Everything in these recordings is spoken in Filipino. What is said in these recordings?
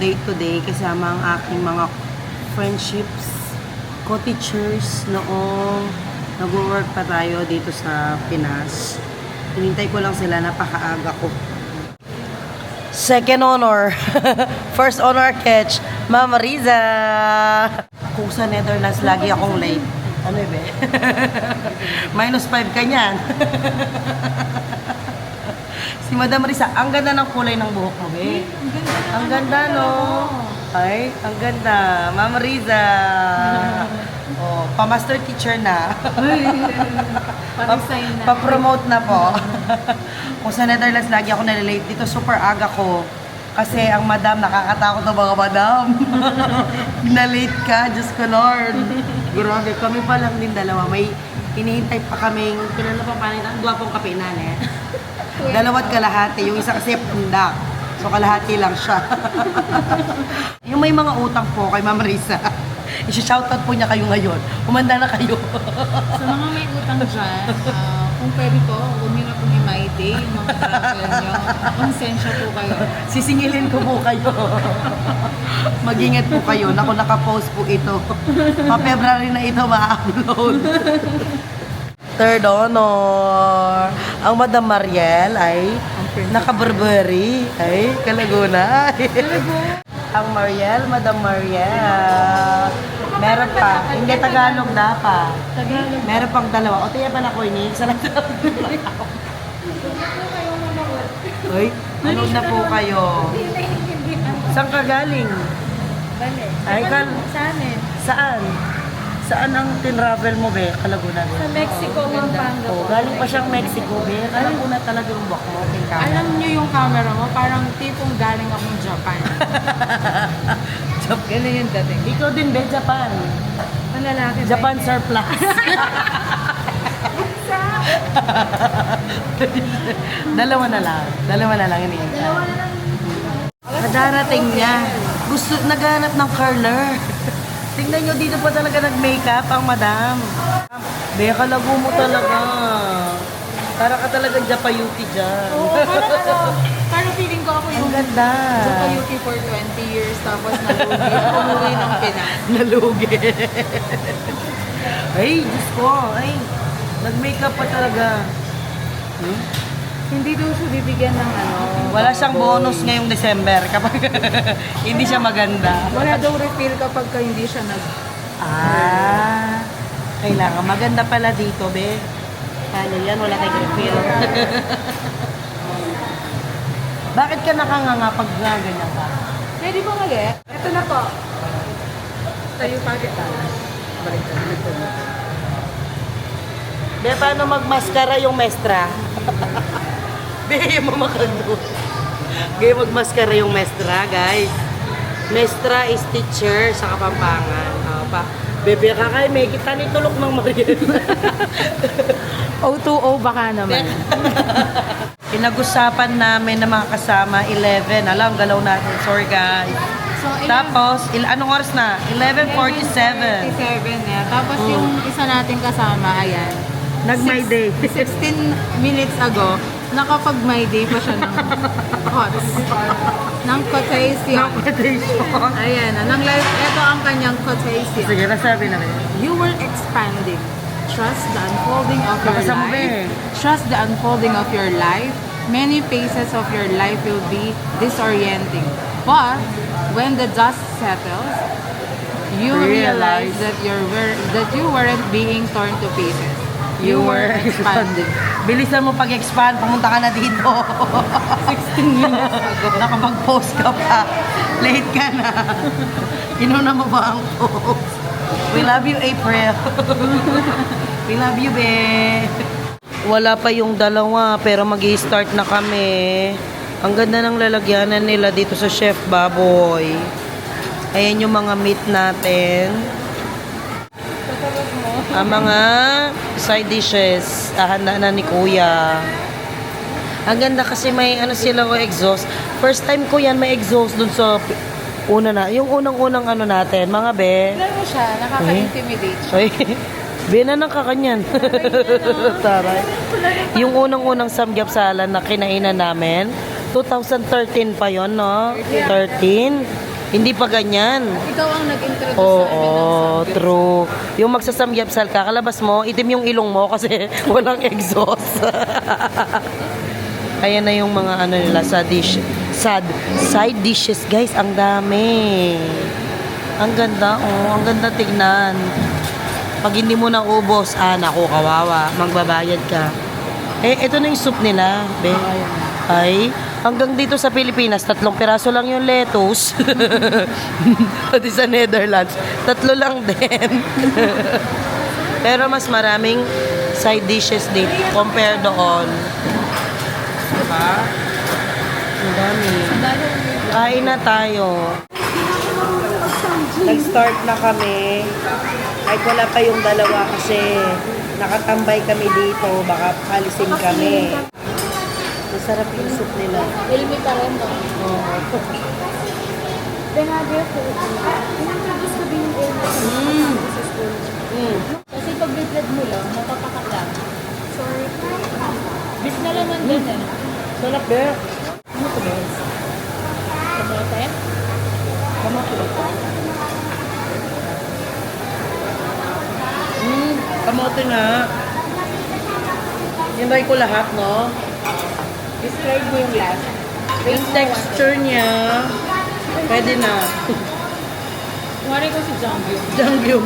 day-to-day kasama ang aking mga friendships, co-teachers noong nag-work pa tayo dito sa Pinas. Hinintay ko lang sila, napakaaga ko. Second honor. First honor catch, Ma'am Riza. Kung sa Netherlands, lagi akong late. Ano ba? -5 ka niyan. Si Madam Riza, ang ganda ng kulay ng buhok mo, be. Ang ganda, no? Ay, ang ganda. Ma'am Riza. Oh, pa-master teacher na. Pa-promote na po. Kung sa Netherlands, lagi ako nalilate. Dito, super aga ko. Kasi ang madam, nakakatakot ng mga madam. Na-late ka, Diyos ko Lord. Grabe, kami pa lang din dalawa. May hinihintay pa kaming, kilala pa paano, ang gwapong kapinan eh. Dalawat kalahati. Yung isa kasi pundak. So kalahati lang siya. Yung may mga utang po kay Ma'am Risa, isi-shoutout po niya kayo ngayon. Umanda na kayo. Sa mga may utang dyan, kung pwede po, huwag niyo na pong i-my-day, yung mga travel nyo. Konsensya po kayo. Sisingilin ko po kayo. Mag-ingat po kayo. Naku, nakapost po ito. Pa-February na ito ma-upload. Third honor. Ang Madam Mariel ay naka-Burberry. Ay, Kalaguna. Ang Mariel, Madam Mariel. Meron pa. Hindi Tagalog dapat. Tagalog. Meron pang dalawa. O, tiya pa na ko ini. Isa lang Uy, manood na po kayo. Saan ka galing? Bale. Ay, Saan? Saan? Saan ang tinravel mo, be? Kalaguna. Sa Mexico, Pampanga Oh, po. galing pa siyang Mexico, be. Kalaguna talaga yung buhok mo. Alam niyo yung camera mo, parang tipong galing akong Japan. Ganun yung dating. Ikaw din, be, Japan. Ang lalaki ba Japan yun? surplus. Dalawa na lang. Dalawa na lang iniintay. Dalawa na lang. Kadarating niya. Gusto, naghanap ng curler. Tingnan nyo, dito pa talaga nag-makeup ang madam. Be, kalago mo talaga. Para ka talaga Japayuki dyan. Oo, parang feeling ko ako Ang yung ganda. Japayuki for 20 years, tapos nalugi. Umuwi ng Pinas. Nalugi. Ay, Diyos ko. Ay, nag-makeup pa talaga. Hindi daw siya bibigyan ng ano. Wala siyang bonus ngayong December kapag hindi siya maganda. Wala daw refill kapag ka hindi siya nag... Ah, kailangan. Maganda pala dito, be. Paano yan? Wala tayong refill. Bakit ka nakanganga pag ganyan ka? Pwede ba ulit? Ito na po. Tayo pa kita. Balik ka. Be, paano magmaskara yung mestra? Be, mamakando. Be, magmaskara yung mestra, guys. Mestra is teacher sa Kapampangan. Bebe ka kay, may kita ni tulok ng Mariel. O2O baka naman. Pinag-usapan namin na mga kasama, 11. Alam, galaw natin. Sorry, guys. So, Tapos, anong oras na? 11:47. 11:47 na. Tapos yung isa nating kasama, ayan. Nag-my day. 16 minutes ago, nakapag-my day pa siya ng COTS. Ng quotation. Ayan, ito ang kanyang quotation. Sige, nasabi na rin. You were expanding. Trust the unfolding of your Baka sa life. mube. Trust the unfolding of your life. Many phases of your life will be disorienting. But when the dust settles, you realize that you weren't being torn to pieces. You were expanding. Bilisan mo pag-expand, pumunta ka na dito. 16 minutes ago. Nakapag-post ka pa. Late ka na. Inuna mo ba ang post? We love you, April. We love you, be. Wala pa yung dalawa, pero mag-i-start na kami. Ang ganda ng lalagyanan nila dito sa Chef Baboy. Ayan yung mga meat natin. Ang mga side dishes, handa na ni Kuya. Ang ganda kasi may ano sila o exhaust. First time ko yan may exhaust dun sa una na. Yung unang-unang ano natin, mga be. Tignan mo siya, nakaka-intimidate siya. Ay, bina ng kakanyan. Taray. Yung unang-unang samgyapsalan na kinainan namin, 2013 pa yon, no? 13. Hindi pa ganyan. Ikaw ang nag-introduce sa Oo, amin ng samgyup. true. Yung magsasamgyapsal ka, kalabas mo, itim yung ilong mo kasi walang exhaust. Ayan na yung mga ano nila sa side dishes. Guys, ang dami. Ang ganda, oh. Ang ganda tignan. Pag hindi mo na ubos, naku, kawawa. Magbabayad ka. Ito na yung soup nila, be. Ay, hanggang dito sa Pilipinas, 3 piraso lang yung lettuce. Pati sa Netherlands, 3 lang din. Pero mas maraming side dishes dito compare doon. Diba? Ang dami. Kain na tayo. Nag-start na kami. Ay, wala pa yung dalawa kasi nakatambay kami dito. Baka alisin kami. Masarap yung soup nila. Ilmi pa rin, no? Oo. Introduce ko din yung ilmi sa school. Kasi pag bibred mo lang, mapapakat lang. Sorry. Bis na laman din eh. Sarap, be. Ano to, Bes? Kamote? Kamote ba ito? Kamote nga. Hinay ko lahat, no? Describe mo yung last. Yung texture niya, pwede na. Kumari ko si Janggyu. Jangyum.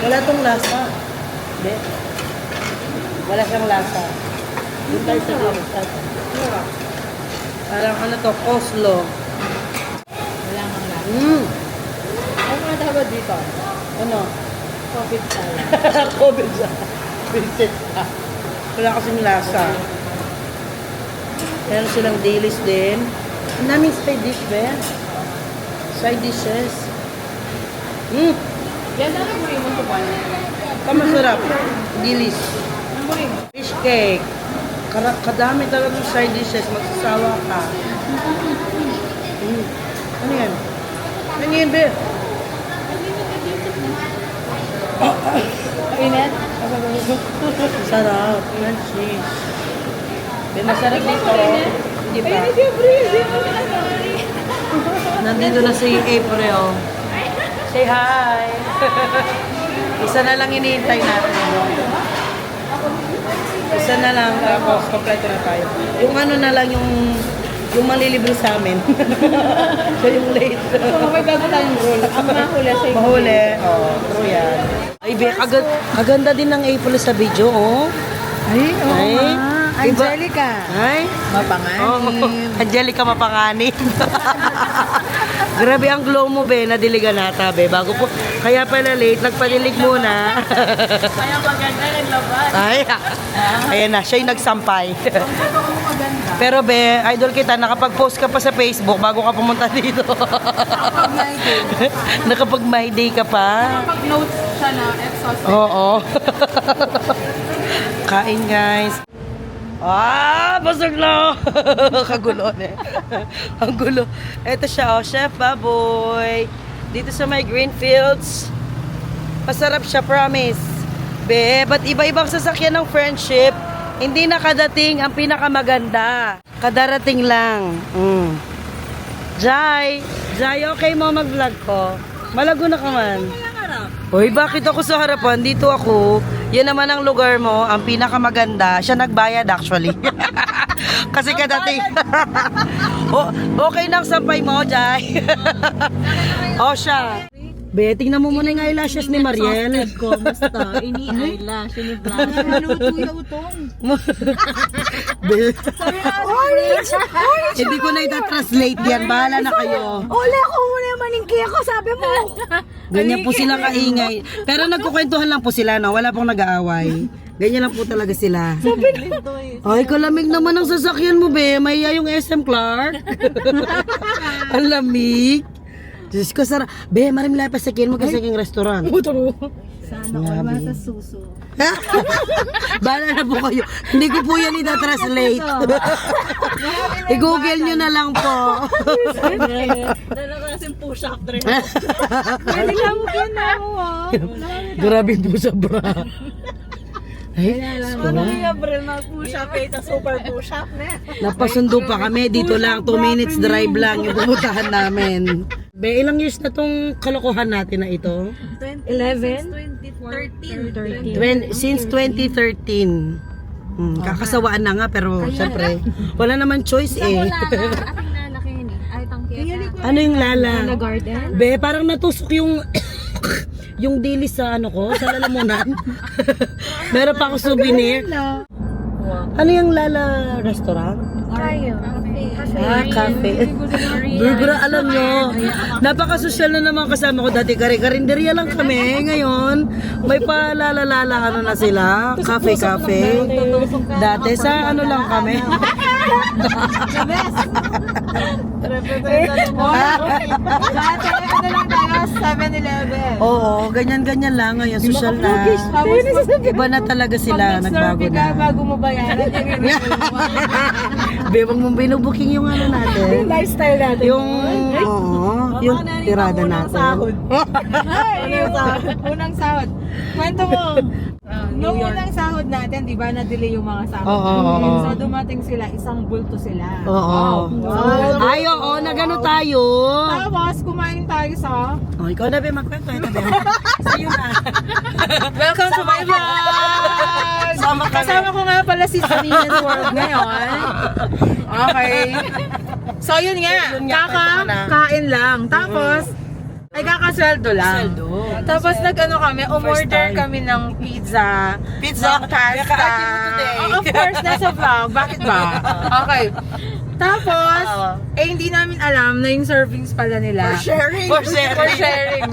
Wala tong lasa. Hindi. Wala siyang lasa. Yung tayo sa lasa. Parang ano to, coleslaw. Wala kang last. Ano nga dapat dito? Ano? COVID salad. COVID siya. Visit ka. Wala kasing lasa. Meron silang dilis din. Ang daming side dish, be. Side dishes. Yan na lang mo ito ba? Kamasarap. Dilis. Ano mo rin? Fish cake. Kadami talaga ng side dishes. Magsasawa ka. Ano yan? Ano yan, be? Init? Sarap. Yan, cheese. Be, masarap dito. Hindi pa. Nandito na si April. Say hi. Isa na lang iniintay natin. Isa na lang. Tapos, kompleto na tayo. Yung ano na lang yung malilibre sa amin. Siya yung late. So, may bago tayong rule. Ang mahuli sa inyo. Mahuli. Oo, true yan. Ay, be, kaganda din ng April sa video, oh. Ay, oo Ay, nga. iba- Angelica. Ay. Mapanganib. Oh, Angelica mapanganib. Grabe ang glow mo, be. Nadiligan nata, be. Bago po. Kaya pala late, nagpadilig muna. Kaya maganda yung labas. Ay, ayan na. Siya yung nagsampay. Maganda. Pero, be, idol kita, nakapag-post ka pa sa Facebook bago ka pumunta dito. Pag may day. Nakapag my day ka pa. Pag notes siya na exhausted. Oo. Kain, guys. Basag na. Kagulo na. Ang gulo. Ito siya, oh, Chef Baboy. Dito sa may Greenfields. Masarap siya, promise. Be, ba't iba-ibang sasakyan ng friendship? Hindi nakadating ang pinakamaganda. Kadarating lang. Jai, okay mo mag-vlog ko? Malago na ka man. Hoy, bakit ako sa harapan? Dito ako. Yan naman ang lugar mo, ang pinakamaganda. Siya nagbayad actually. Kasi kadating. Okay nang sampay mo, Jai. Siya. Be, tingnan mo muna yung eyelashes ni Mariel. Ko, basta. Ini-eyelash, ini-flash. Naluto yung utong. Be. Hindi ko na ita-translate yan. Bahala na kayo. Uli ako muna yung maningki ako, sabi mo. Ganyan po sila kaingay. Pero nagkukwentuhan lang po sila, no? Wala pong nag-aaway. Ganyan lang po talaga sila. Ay, kalamig naman ang sasakyan mo, be. Mahiya yung SM Clark. Ang lamig. Diyos ko, sarap. Be, marimla pa sa mo kasi yung restaurant. Sana all sa suso. Bahala na po kayo. Hindi ko po yan ita-translate. I-google nyo na lang po. Dala ko kasing push-up drink. Hindi lang mo yan ako, Grabe po sa bra. Ay, Ano yung Abril mag-push up, ito super push up na. napasundo pa kami. Dito lang, 2 minutes drive lang yung pupuntahan namin. Be, ilang years na tong kalokohan natin na ito? 11? 13. Since 2013. Kakasawaan na nga, pero syempre, wala naman choice eh. Ating lalaki yun eh. Ay, tangkita. Ano yung lala? Garden? Be, parang natusok yung yung dilis sa ano ko, sa lalamunan. Meron pa ako souvenir. Ano yung Lala restaurant? Tayo. Cafe. Burger, alam nyo, napaka-social na naman kasama ko dati. Karinderya lang kami. Ngayon, may palalala ano na sila. Cafe. Dati sa ano lang kami. Dati, ano lang tayo, 7-Eleven. Oo, ganyan-ganyan lang. Ngayon, social na. Iba na talaga sila. Nagbago na. Bago mo bayaran, Be, wag mong binubuking yung ano natin. lifestyle natin. Yung, oo, yung tirada natin. Unang sahod. Kwento mo. Nung unang sahod natin, di ba, na-delay yung mga sahod. Oo. So, dumating sila, isang bulto sila. Oo. Ay, oo, nagano tayo. Tapos, kumain tayo sa... Oh, ikaw na, Be, magkwento. Ito, Be. Sa'yo na. Welcome to my vlog! Sama kami. Kasama ko nga pala si Sania's World ngayon. Okay. So, yun nga. Kakain lang. Tapos, ay kakasweldo lang. Tapos nag-ano kami, umorder kami ng pizza. Pizza? Pasta. Oh, of course, nasa vlog. Bakit ba? Okay. Tapos, hindi namin alam na yung servings pala nila. For sharing.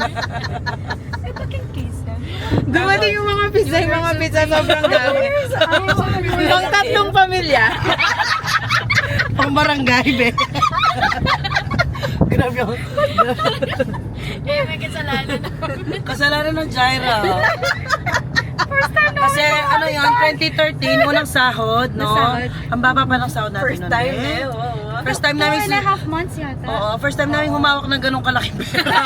Dumating yung mga pizza, sobrang dami. Yung 3 pamilya. Pang barangay, Be. Grabe ako. May kasalanan. Kasalanan ng Jaira. Kasi ano yun, 2013, unang sahod, no? Ang baba pa ng sahod natin. First time First time namin 2.5 months yata. Oo, first time namin humawak ng ganong kalaki pera.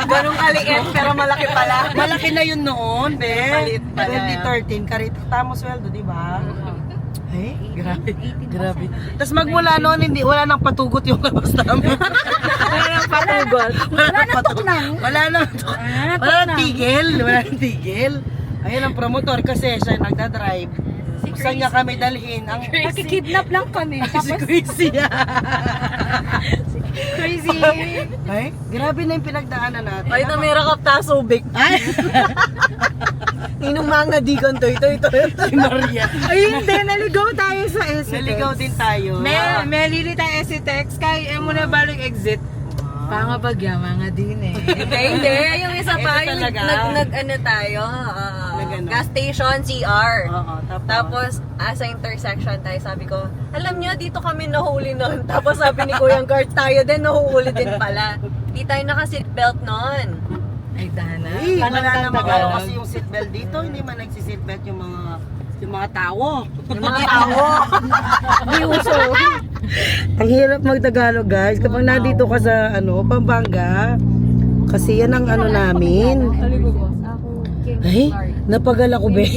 Ganong kaliit, pero malaki pala. Malaki na yun noon, Be. Maliit pala. 2013, karita tamo sweldo, di ba? Ay, grabe. Tapos magmula noon, hindi, wala nang patugot yung labas namin. Wala nang patugot. Wala nang tigil. Ayun ang promotor kasi siya nagdadrive. Saan niya kami dalhin? Ang Nakikidnap lang kami. si Crazy. Crazy. Ay, grabe na yung pinagdaanan natin. Ay, namira ka tasubik. Ay, Ninong mga digon to, ito. si Maria. Ay, hindi. Naligaw tayo sa SCTEX. Naligaw din tayo. May lili tayo SCTEX. Kaya mo na balik exit. Pangabagya, mga din eh. Hindi. Yung isa pa, Ito yung talaga. nag-ano tayo, Nag-ano? gas station, CR. Oo, Tapos, sa intersection tayo, sabi ko, alam nyo, dito kami nahuli nun. Tapos sabi ni Kuya Guard, tayo din nahuli din pala. Di tayo naka-seatbelt nun. Ay, dana. Eh, wala namang ano kasi yung seatbelt dito, hindi man nagsi-seatbelt yung mga tao. Yung mga tao. May uso. Ang hirap mag-Tagalog, guys. Kapag nandito ka sa Pampanga, kasi yan ang ano namin. Aligo, boss. Ako, King Ay, napagal ako, Be.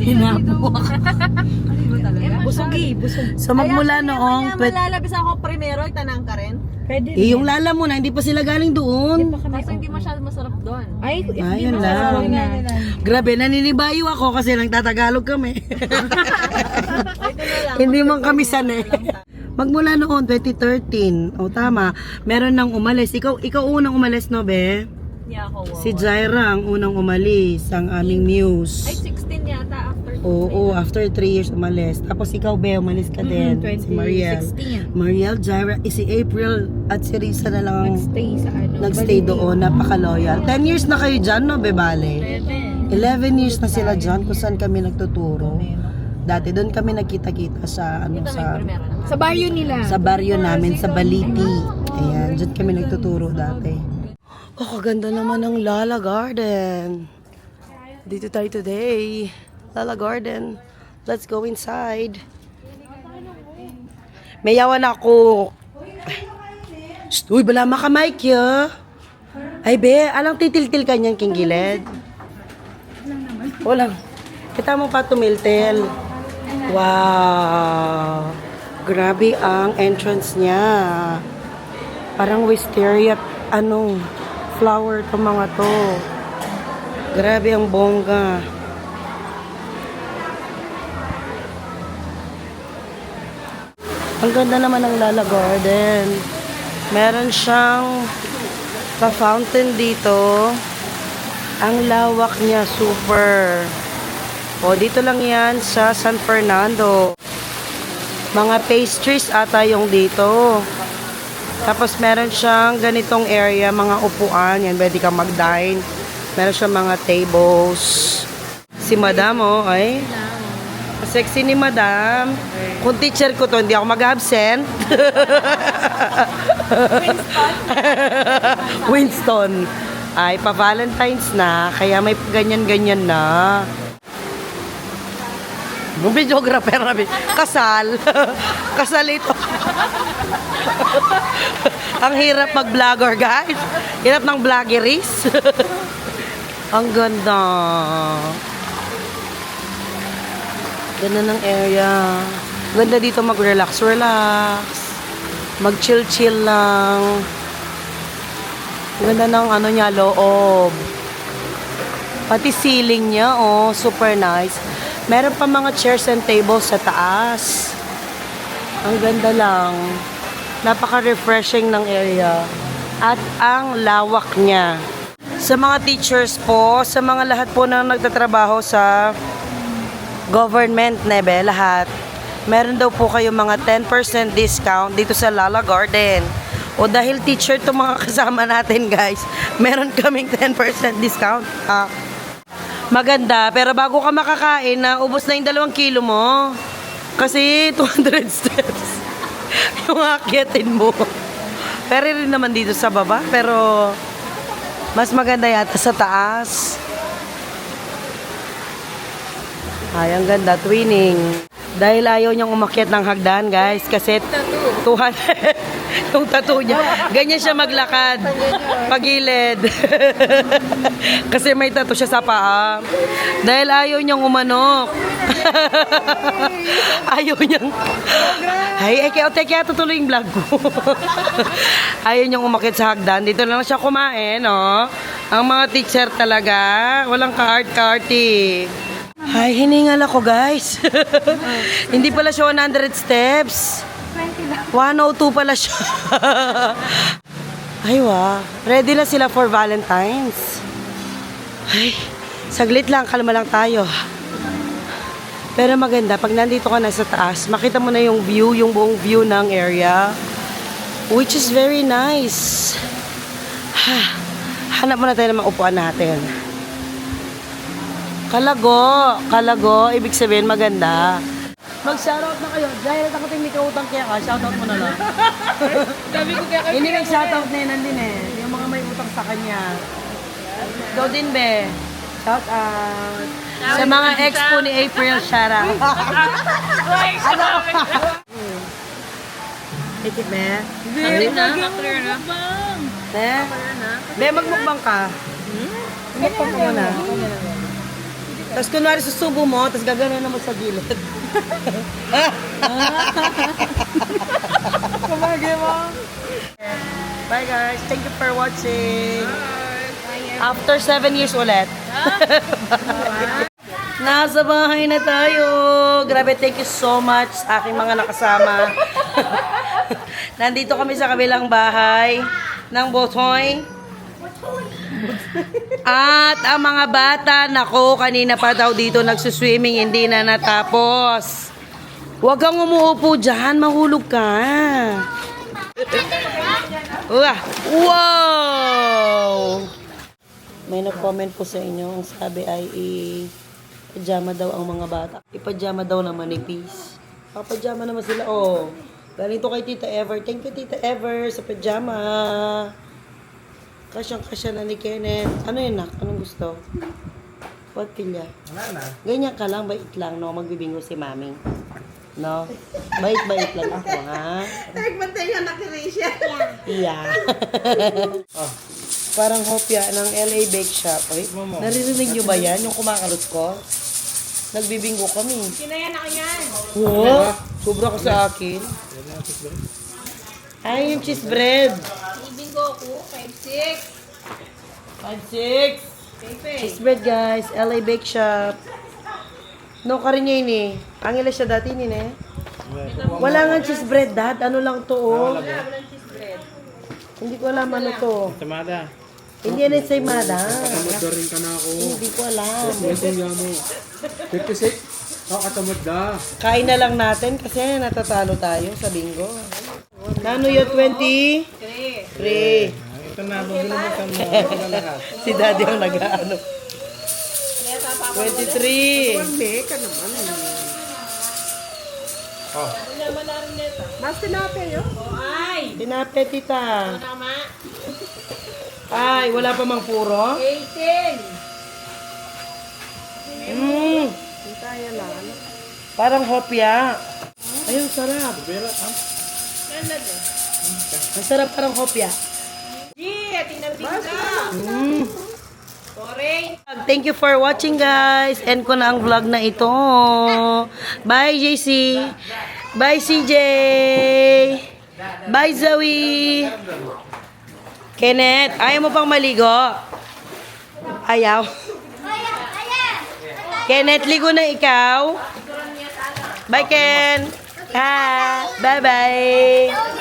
Hinabok. Busog busog. So magmula noong, Malalabis ako primero, itanang ka rin. yung lala mo na, hindi pa sila galing doon. Kaso hindi masyado masarap doon. Ayun lang. Grabe, naninibayo ako kasi nagtatagalog kami. Hindi man kami sanay. Magmula noon, 2013. O tama, meron nang umalis. Ikaw unang umalis, no, Be? Yeah, ako. Si Jaira ang unang umalis, ang aming muse. Ay, 16 yata after. Oo, after 3 years umalis. Tapos ikaw, Be, umalis ka din. Si Mariel. 2016. Mariel, Jaira, si April at si Risa na lang ang Stay sa nagstay doon. Napaka-loyal. 10 years na kayo dyan, no, Be, bale? 11 years na sila dyan kung saan kami nagtuturo. Dati doon kami nagkita-kita sa Sa baryo nila. sa baryo namin sa Baliti. Ayan, dyan kami nagtuturo dati. Oh, kaganda naman ng Lala Garden. Dito tayo today. Lala Garden. Let's go inside. Mayawan ako. Shh, uy, bala makamike ya. Ay, Be, alang titil-til kanyang kinggilid. Walang. Kita mo pa tumiltel. Wow! Grabe ang entrance niya. Parang wisteria, flower to mga to. Grabe ang bongga. Ang ganda naman ng Lala Garden. Meron siyang pa-fountain dito. Ang lawak niya, super. O, dito lang yan sa San Fernando. Mga pastries ata yung dito. Tapos meron siyang ganitong area, mga upuan. Yan, pwede kang mag-dine. Meron siyang mga tables. Si Madam, oh, ay. Sexy ni Madam. Kung teacher ko to, hindi ako mag-absent. Winston. Ay, pa-Valentine's na, kaya may ganyan-ganyan na. Videographer namin. Kasal. Kasal ito. Ang hirap mag-vlogger, guys. Hirap ng vloggeries. Ang ganda. Ganda ng area. Ganda dito mag-relax. Mag-chill-chill lang. Ganda ng niya, loob. Pati ceiling niya, oh, super nice. Meron pa mga chairs and tables sa taas. Ang ganda lang. Napaka-refreshing ng area. At ang lawak niya. Sa mga teachers po, sa mga lahat po na nagtatrabaho sa government, nebe, lahat. Meron daw po kayo mga 10% discount dito sa Lala Garden. O dahil teacher to mga kasama natin, guys, meron kaming 10% discount. Maganda, pero bago ka makakain, ubos na yung 2 kilo mo. Kasi 200 steps yung akyatin mo. Pero rin naman dito sa baba, pero mas maganda yata sa taas. Ay, ang ganda, twinning. Dahil ayaw niyang umakyat ng hagdan, guys, kasi 200 yung tattoo niya. Ganyan siya maglakad. Pagilid. Kasi may tattoo siya sa paa. Dahil ayaw niyang umanok. Ayaw niyang... Ay, kaya tutuloy yung vlog ko. Ayaw niyang umakyat sa hagdan. Dito lang siya kumain, oh. Ang mga teacher talaga, walang ka-art-arty. Ay, hiningal ako, guys. Hindi pala siya 100 steps. 102 pala siya. Ay, wow. Ready na sila for Valentine's. Ay, saglit lang, kalma lang tayo. Pero maganda, pag nandito ka na sa taas, makita mo na yung view, yung buong view ng area. Which is very nice. Hanap muna tayo ng mga upuan natin. Kalago, ibig sabihin maganda. Mag-shoutout na kayo. Dahil ako hindi ka utang kaya ka, shoutout mo na lang. Sabi ko kaya Hindi nag-shoutout na yun din eh. Yung mga may utang sa kanya. Ikaw din, be. Shoutout. Sa mga ex po ni April, shoutout. Ano? Ikit, be. Clear na. Clear na. Be? Be, magmukbang ka. Magmukbang ka muna. Tapos kunwari susubo mo, tapos gagana naman sa gilid. Kumagay mo. Bye guys. Thank you for watching. After 7 years ulit. Nasa bahay na tayo. Grabe, thank you so much sa aking mga nakasama. Nandito kami sa kabilang bahay ng Botoy. At ang mga bata, nako, kanina pa daw dito nagsuswimming, hindi na natapos. Huwag kang umuupo dyan, mahulog ka. Wow! May nag-comment po sa inyo, ang sabi ay pajama daw ang mga bata. Ipajama daw na manipis. Papajama naman sila, oh. Ganito kay Tita Ever. Thank you, Tita Ever, sa pajama. Kasyang-kasya na ni Kenneth. Ano yun, nak? Anong gusto? What pilya? Wala na. Ganyan ka lang, bait lang, no? Magbibingo si Mami. No? Bait-bait lang ako, ha? Nagbantay yung nakirisya. Yeah. Oh, parang hopya ng LA Bake Shop. Oy, naririnig nyo ba yan? Yung kumakalot ko? Nagbibingo kami. Kinayan ako yan. Oo, sobra ka sa akin. Ay, yung cheese bread. Ibingo ko, 5-6. 5-6. Pepe. Cheese bread, guys. LA Bake Shop. No, ka rin niya ini. Angeles siya dati, ini eh. Wala nga cheese bread, dad. Ano lang to, oh. Walang cheese bread. Hindi ko alam ano to. Tamada. Hindi yan ensaymada. Katamad rin ka na ako. Hindi ko alam. Ito nga mo. 56. Oh, katamad da. Kain na lang natin kasi natatalo tayo sa bingo. Nano yun, 20? 3. Ito na, magbulubutan mo. Ito na lahat. Si daddy ang nag-ano. 23. Ka naman. Oh. Mas tinape yun? Ay! Tinape, tita. Ay, wala pa mang puro? 18! Parang hopya. Ayun, sarap. Ang sarap parang hopya. Thank you for watching, guys. End ko na ang vlog na ito. Bye, JC. Bye, CJ. Bye, Zoe. Kenneth, ayaw mo pang maligo? Ayaw. Kenneth, ligo na ikaw. Bye, Ken. Bye-bye.